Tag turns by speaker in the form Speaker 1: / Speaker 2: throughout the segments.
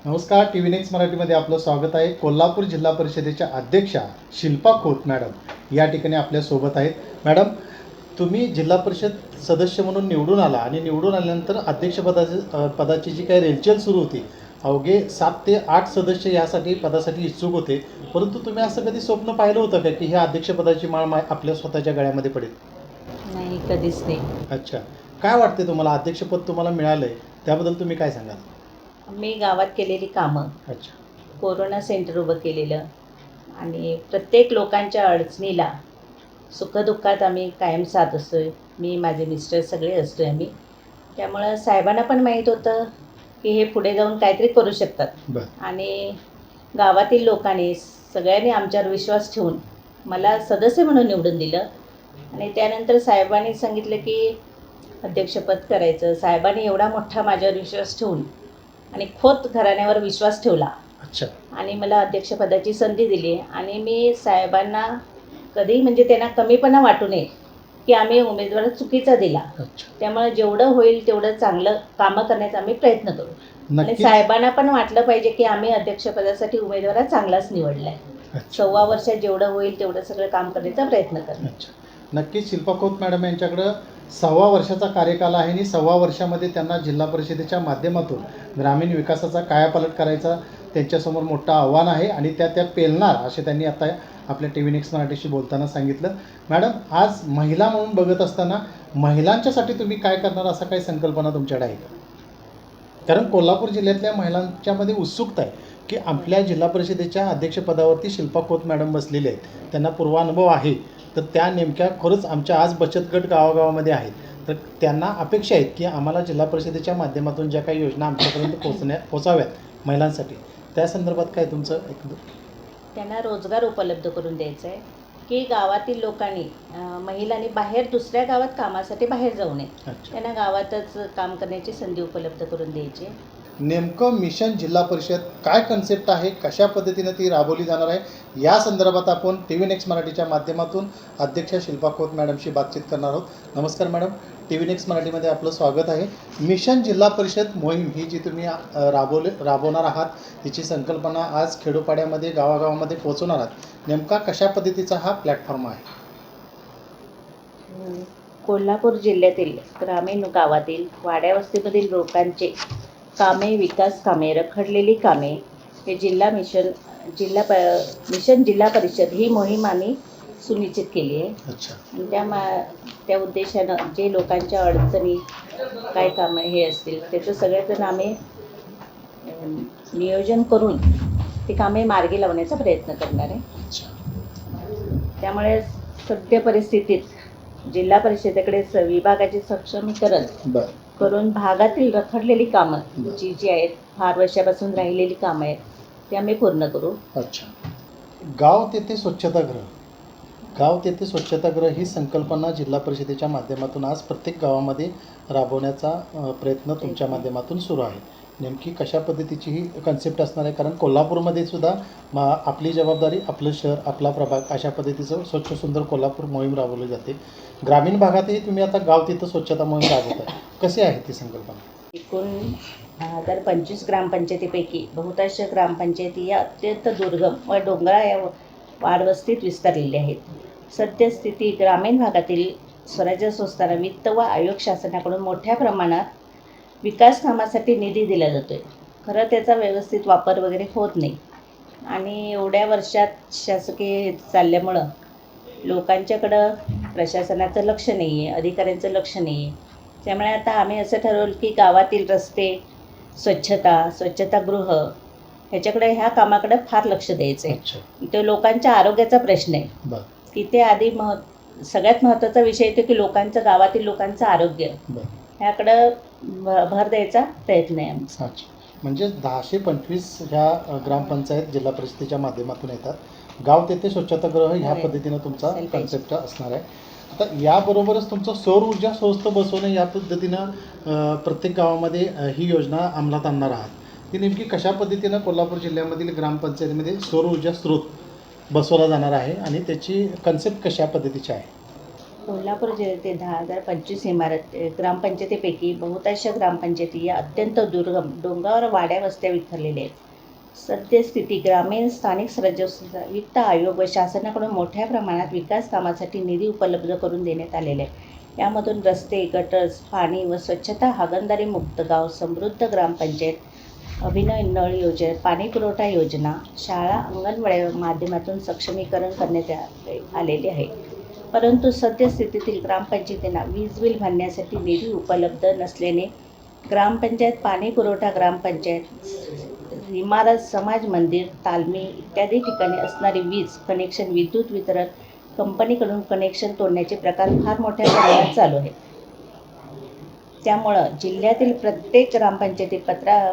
Speaker 1: नमस्कार. T V next मराठीमध्ये आपलं स्वागत आहे. कोल्हापूर जिल्हा परिषदेच्या अध्यक्षा शिल्पा खोत मॅडम या ठिकाणी आपल्यासोबत आहेत. मॅडम, तुम्ही जिल्हा परिषद सदस्य म्हणून निवडून आला आणि निवडून आल्यानंतर पदाची जी काही रेलचेल सुरू होती, अवघे 7 ते 8 सदस्य यासाठी पदासाठी इच्छुक होते. परंतु तुम्ही असं कधी स्वप्न पाहिलं होतं का की ह्या अध्यक्षपदाची माळ आपल्या स्वतःच्या गळ्यामध्ये पडेल?
Speaker 2: नाही, कधीच नाही.
Speaker 1: अच्छा. काय वाटते तुम्हाला, अध्यक्षपद तुम्हाला मिळालं आहे त्याबद्दल तुम्ही काय सांगाल?
Speaker 2: मी गावात केलेली कामं,
Speaker 1: अच्छा.
Speaker 2: कोरोना सेंटर उभं केलेलं आणि प्रत्येक लोकांच्या अडचणीला, सुखदुःखात आम्ही कायम साथ असतो आहे. मी, माझे मिस्टर सगळे असतो आहे आम्ही. त्यामुळं साहेबांना पण माहीत होतं की हे पुढे जाऊन काहीतरी करू शकतात.
Speaker 1: बरं.
Speaker 2: आणि गावातील लोकांनी सगळ्यांनी आमच्यावर विश्वास ठेवून मला सदस्य म्हणून निवडून दिलं. आणि त्यानंतर साहेबांनी सांगितलं की अध्यक्षपद करायचं. साहेबांनी एवढा मोठा माझ्यावर विश्वास ठेवून आणि खोत घराण्यावर विश्वास ठेवला
Speaker 1: अच्छा.
Speaker 2: आणि मला अध्यक्षपदाची संधी दिली. आणि मी साहेबांना कधीही म्हणजे त्यांना कमीपणा वाटू नये की आम्ही उमेदवार चुकीचा दिला.
Speaker 1: अच्छा.
Speaker 2: त्यामुळे जेवढं होईल तेवढं चांगलं कामं करण्याचा आम्ही प्रयत्न करू. आणि
Speaker 1: नक्कीच.
Speaker 2: साहेबांना पण वाटलं पाहिजे की आम्ही अध्यक्षपदासाठी उमेदवार चांगलाच निवडला आहे.
Speaker 1: अच्छा.
Speaker 2: 1.25 वर्षात जेवढं होईल तेवढं सगळं काम करण्याचा प्रयत्न करणार.
Speaker 1: अच्छा. नक्कीच शिल्पा खोत मॅडम यांच्याकडं 1.25 वर्षाचा कार्यकाल आहे आणि 1.25 वर्षामध्ये त्यांना जिल्हा परिषदेच्या माध्यमातून ग्रामीण विकासाचा कायापालट करायचा त्यांच्यासमोर मोठं आव्हान आहे आणि त्या पेलणार असे त्यांनी आता आपल्या टी व्ही नेक्स्ट मराठीशी बोलताना सांगितलं. मॅडम, आज महिला म्हणून बघत असताना महिलांच्यासाठी तुम्ही काय करणार, असा काही संकल्पना तुमच्याकडे आहे का? कारण कोल्हापूर जिल्ह्यातल्या महिलांच्यामध्ये उत्सुकता आहे की आपल्या जिल्हा परिषदेच्या अध्यक्षपदावरती शिल्पा खोत मॅडम बसलेले आहेत, त्यांना पूर्वानुभव आहे. तर त्या नेमक्या खरंच आमच्या आज बचत गट गावागावामध्ये आहेत. तर त्यांना अपेक्षा आहेत की आम्हाला जिल्हा परिषदेच्या माध्यमातून ज्या काही योजना आमच्यापर्यंत पोचाव्यात महिलांसाठी, त्या संदर्भात काय तुमचं
Speaker 2: त्यांना रोजगार उपलब्ध करून द्यायचा आहे की गावातील लोकांनी महिलांनी बाहेर दुसऱ्या गावात कामासाठी बाहेर जाऊ नये.
Speaker 1: अच्छा.
Speaker 2: त्यांना गावातच काम करण्याची संधी उपलब्ध करून द्यायची.
Speaker 1: नेमकं मिशन जिल्हा परिषद काय कन्सेप्ट आहे, कशा पद्धतीनं ती राबवली जाणार आहे, या संदर्भात आपण टी व्ही नेक्स्ट मराठीच्या माध्यमातून अध्यक्षा शिल्पा खोत मॅडमशी बातचीत करणार आहोत. नमस्कार मॅडम, टी व्ही नेक्स्ट मराठीमध्ये आपलं स्वागत आहे. मिशन जिल्हा परिषद मोहीम ही जी तुम्ही राबवणार आहात, तिची संकल्पना आज खेडोपाड्यामध्ये गावागावामध्ये पोहोचवणार आहात, नेमका कशा पद्धतीचा हा प्लॅटफॉर्म आहे?
Speaker 2: कोल्हापूर जिल्ह्यातील ग्रामीण गावातील वाड्यावस्तीमधील लोकांचे कामे, विकास कामे, रखडलेली कामे हे मिशन जिल्हा परिषद ही मोहीम आम्ही सुनिश्चित केली आहे.
Speaker 1: अच्छा.
Speaker 2: आणि त्या उद्देशानं जे लोकांच्या अडचणी काय कामं हे असतील त्याचं सगळेजण आम्ही नियोजन करून ती कामे मार्गी लावण्याचा प्रयत्न करणार आहे. त्यामुळे सद्य परिस्थितीत जिल्हा परिषदेकडे विभागाचे सक्षमीकरण करून भागातील रखडलेली कामं जी आहेत, फार वर्षापासून राहिलेली कामं आहेत, ती आम्ही पूर्ण करू.
Speaker 1: अच्छा. गाव तेथे स्वच्छतागृह ही संकल्पना जिल्हा परिषदेच्या माध्यमातून आज प्रत्येक गावामध्ये राबवण्याचा प्रयत्न तुमच्या माध्यमातून सुरू आहे. नेमकी कशा पद्धतीची ही कन्सेप्ट असणार आहे? कारण कोल्हापूरमध्ये सुद्धा आपली जबाबदारी, आपलं शहर, आपला प्रभाग, अशा पद्धतीचं स्वच्छ सुंदर कोल्हापूर मोहीम राबवली जाते. ग्रामीण भागातही तुम्ही आता गाव तिथं स्वच्छता मोहीम राबवत आहे. कशी आहे ती संकल्पना?
Speaker 2: एकूण 1025 ग्रामपंचायतीपैकी बहुतांश ग्रामपंचायती या अत्यंत दुर्गम व डोंगराळ या वाडवस्तीत विस्तारलेल्या आहेत. सद्यस्थिती ग्रामीण भागातील स्वराज्य संस्थांना वित्त व आयोग शासनाकडून मोठ्या प्रमाणात विकास कामासाठी निधी दिला जातो आहे. खरं त्याचा व्यवस्थित वापर वगैरे होत नाही आणि एवढ्या वर्षात शासकीय चालल्यामुळं लोकांच्याकडं प्रशासनाचं लक्ष नाही आहे, अधिकाऱ्यांचं लक्ष नाही आहे. त्यामुळे आता आम्ही असं ठरवलं की गावातील रस्ते, स्वच्छतागृह ह्याच्याकडे, ह्या कामाकडे फार लक्ष द्यायचं आहे. तो लोकांच्या आरोग्याचा प्रश्न आहे. तिथे आधी सगळ्यात महत्त्वाचा विषय येतो की गावातील लोकांचं आरोग्य, ह्याकडं भर द्यायचा प्रयत्न आहे आमचा.
Speaker 1: म्हणजे 1025 ह्या ग्रामपंचायत जिल्हा परिषदेच्या माध्यमातून येतात. गाव तेथे स्वच्छतागृह ह्या पद्धतीनं तुमचा कन्सेप्ट असणार आहे. आता याबरोबरच तुमचं सौर ऊर्जा स्रोत बसवणं या पद्धतीनं प्रत्येक गावामध्ये ही योजना अंमलात आणणार आहात. ती नेमकी कशा पद्धतीनं कोल्हापूर जिल्ह्यामधील ग्रामपंचायतीमध्ये सौर ऊर्जा स्रोत बसवला जाणार आहे आणि त्याची कन्सेप्ट कशा पद्धतीची आहे?
Speaker 2: कोल्हापूर जिल्ह्यातील 10,025 ग्रामपंचायतीपैकी बहुतांश ग्रामपंचायती या अत्यंत दुर्गम डोंगरावर वाड्या वस्त्या विखरलेल्या आहेत. सद्यस्थिती ग्रामीण स्थानिक स्वराज्य संस्था, वित्त आयोग व शासनाकडून मोठ्या प्रमाणात विकास कामासाठी निधी उपलब्ध करून देण्यात आलेला आहे. यामधून रस्ते, गटर्स, पाणी व स्वच्छता, हागणदारी मुक्त गाव, समृद्ध ग्रामपंचायत, अभिनव नळ योजना, पाणी पुरवठा योजना, शाळा, अंगणवाड्या माध्यमातून सक्षमीकरण करण्यात आलेले आहे. परंतु सद्यस्थितीतील ग्रामपंचायतींना वीज बिल भरण्यासाठी निधी उपलब्ध नसल्याने ग्रामपंचायत, पाणी पुरवठा ग्रामपंचायत, इमारत, समाज मंदिर, तालमी इत्यादी ठिकाणी असणारी वीज कनेक्शन, विद्युत वितरण कंपनीकडून कनेक्शन तोडण्याचे प्रकार फार मोठ्या प्रमाणात चालू आहेत. त्यामुळं जिल्ह्यातील प्रत्येक ग्रामपंचायतीत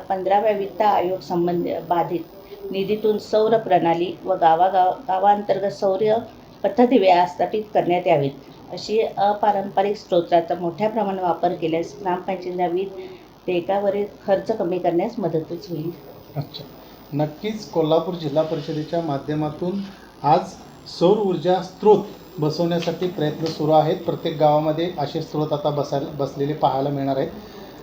Speaker 2: 15व्या वित्त आयोग बाधित निधीतून सौर प्रणाली व गावांतर्गत सौर पथदिवे स्थापित करण्यात यावेत. अशी अपारंपरिक स्रोतांचा मोठ्या प्रमाणात वापर केल्यास ग्रामपंचायतींना वीज देयकावरील खर्च कमी करण्यास मदतच होईल.
Speaker 1: अच्छा, नक्कीच कोल्हापूर जिल्हा परिषदेच्या माध्यमातून आज सौर ऊर्जा स्रोत बसवण्यासाठी प्रयत्न सुरू आहेत. प्रत्येक गावामध्ये असे स्रोत आता बसलेले पाहायला मिळणार आहेत.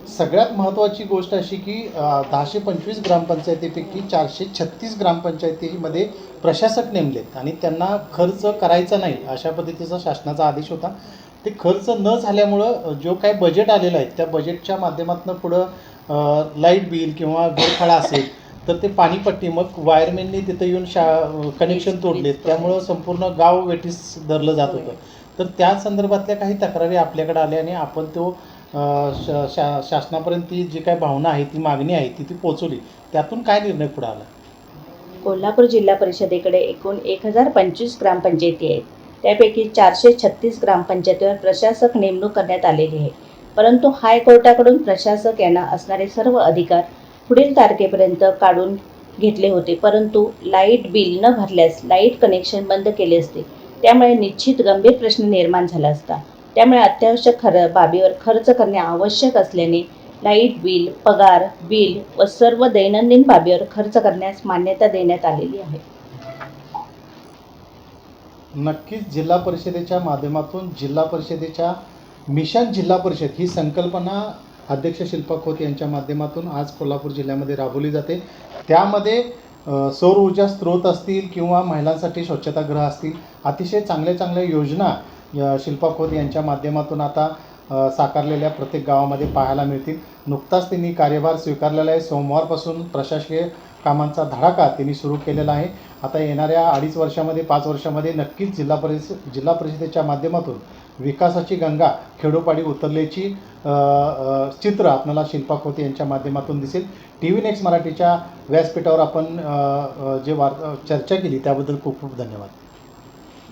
Speaker 1: सगळ्यात महत्त्वाची गोष्ट अशी की 1025 ग्रामपंचायतीपैकी 436 ग्रामपंचायतीमध्ये प्रशासक नेमलेत आणि त्यांना खर्च करायचा नाही अशा पद्धतीचा शासनाचा आदेश होता. ते खर्च न झाल्यामुळं जो काही बजेट आलेलं आहे त्या बजेटच्या माध्यमातून पुढं लाईट बिल किंवा घरफाळा असेल तर ते पाणीपट्टी मग वायरमॅननी तिथं येऊन कनेक्शन तोडलेत, त्यामुळं संपूर्ण गाव वेठीस धरलं जात होतं. तर त्या संदर्भातल्या काही तक्रारी आपल्याकडे आल्या आणि आपण तो शासनापर्यंत ती जी काय भावना आहे, ती मागणी आहे ती पोचवली. त्यातून काय निर्णय पुढे आला?
Speaker 2: कोल्हापूर जिल्हा परिषदेकडे एकूण 1025 ग्रामपंचायती आहेत. त्यापैकी 436 ग्रामपंचायतीवर प्रशासक नेमणूक करण्यात आलेली आहे. परंतु हायकोर्टाकडून प्रशासक यांना असणारे सर्व अधिकार पुढील तारखेपर्यंत काढून घेतले होते. परंतु लाईट बिल न भरल्यास लाईट कनेक्शन बंद केले असते. त्यामुळे निश्चित गंभीर प्रश्न निर्माण झाला असता. त्यामुळे अत्यावश्यक बाबीवर खर्च करणे आवश्यक असल्याने लाईट बिल, पगार बिल व सर्व दैनंदिन बाबीवर खर्च करण्यास मान्यता देण्यात आलेली आहे.
Speaker 1: नक्कीच जिल्हा परिषदेच्या माध्यमातून जिल्हा परिषदेच्या मिशन जिल्हा परिषद ही संकल्पना अध्यक्ष शिल्पा खोत यांच्या माध्यमातून आज कोल्हापूर जिल्ह्यामध्ये राबवली जाते. त्यामध्ये सौर ऊर्जा स्रोत असतील किंवा महिलांसाठी स्वच्छतागृह असतील, अतिशय चांगल्या योजना शिल्पा खोत यांच्या माध्यमातून आता साकारलेल्या प्रत्येक गावामध्ये पाहायला मिळतील. नुकताच त्यांनी कार्यभार स्वीकारलेला आहे. सोमवारपासून प्रशासकीय कामांचा धडाका त्यांनी सुरू केलेला आहे. आता येणाऱ्या 2.5 वर्षामध्ये 5 वर्षामध्ये नक्कीच जिल्हा परिषदेच्या माध्यमातून विकासाची गंगा खेडोपाडी उतरल्याची चित्र आपल्याला शिल्पा खोत यांच्या माध्यमातून दिसेल. TV नेक्स्ट मराठीच्या व्यासपीठावर आपण चर्चा केली त्याबद्दल खूप खूप धन्यवाद.